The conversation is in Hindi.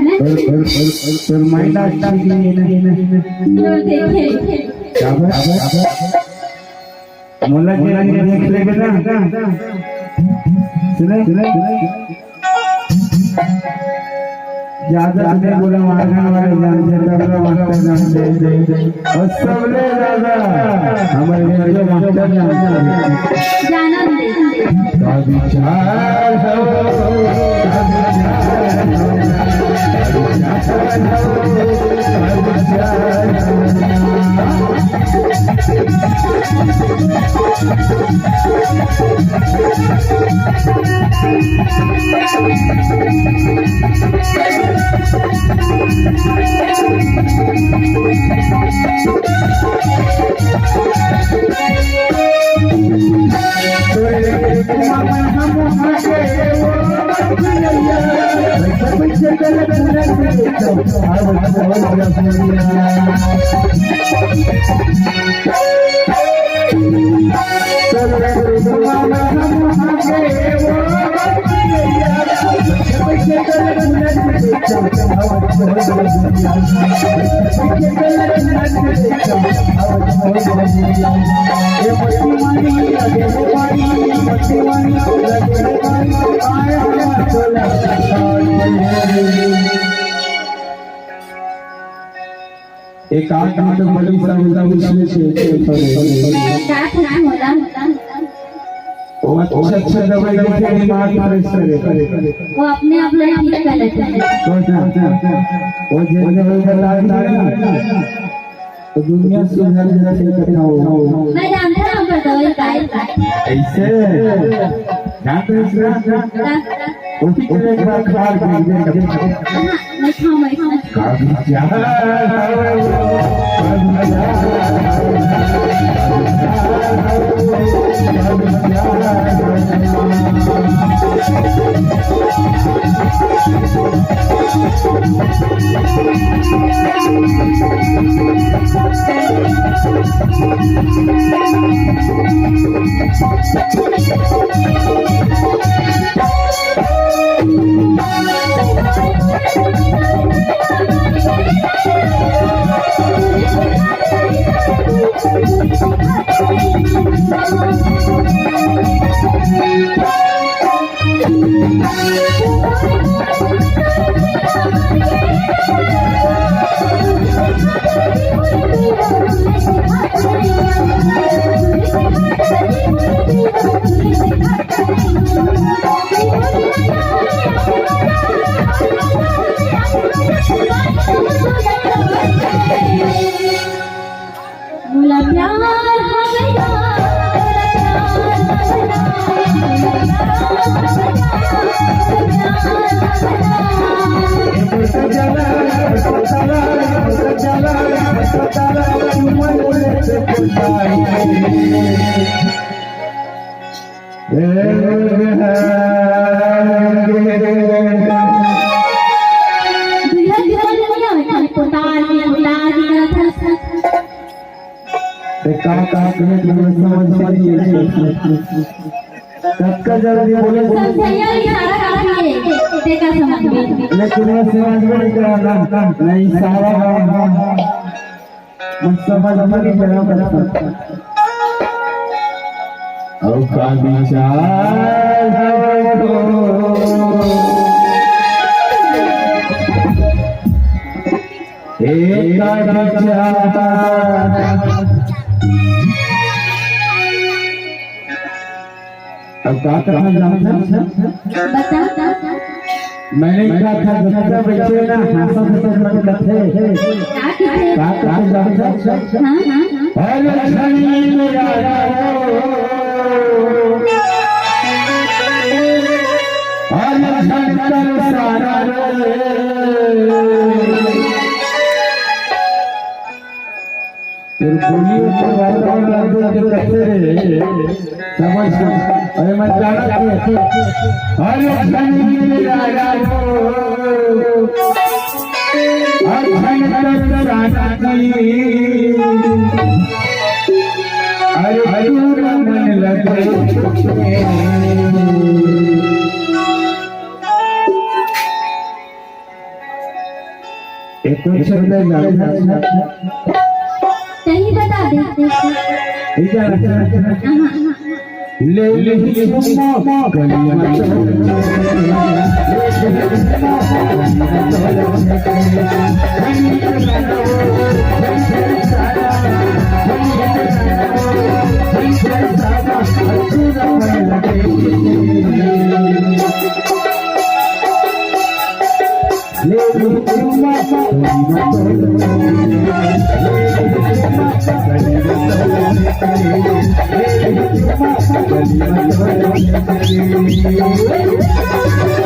तो माइंड अच्छा नहीं मोला के देख लेगे ना सुने ज्यादा नहीं बोला मारने वाले जान से तगड़ा मास्टर जान दे और सबले ज्यादा हमारे जो मास्टर जाना दे का विचार एक आठ मिनट बड़ी सा अच्छा दवाई देके दिमाग फ्रेश करे वो अपने आप ठीक कर लेते हैं वो जैसे बता तो दुनिया सुधर जाती है। मैं जानता हूं पर दवाई काय ऐसे जानते हैं वो एक बार खा के मैं खाऊं काफी ज्यादा बोला प्यार हो गया सबका जल्दी बोले नहीं सारा समझ और का विचार एक अब का कहा जाना बता मैंने कहा था बच्चा बच्चे ना हासा हासा मन करते का कहा जाना अरे शनि मेरा अरे शंकर सारा फिर बोलियो के वातावरण लगे के कैसे समझ अरे मैं जाना कि हर धनी राजा हो हर धन राजा की अरे दूर मन लगे एक शब्द जाना कहीं बता दे ले ले सुम्मा गलियां Thank you.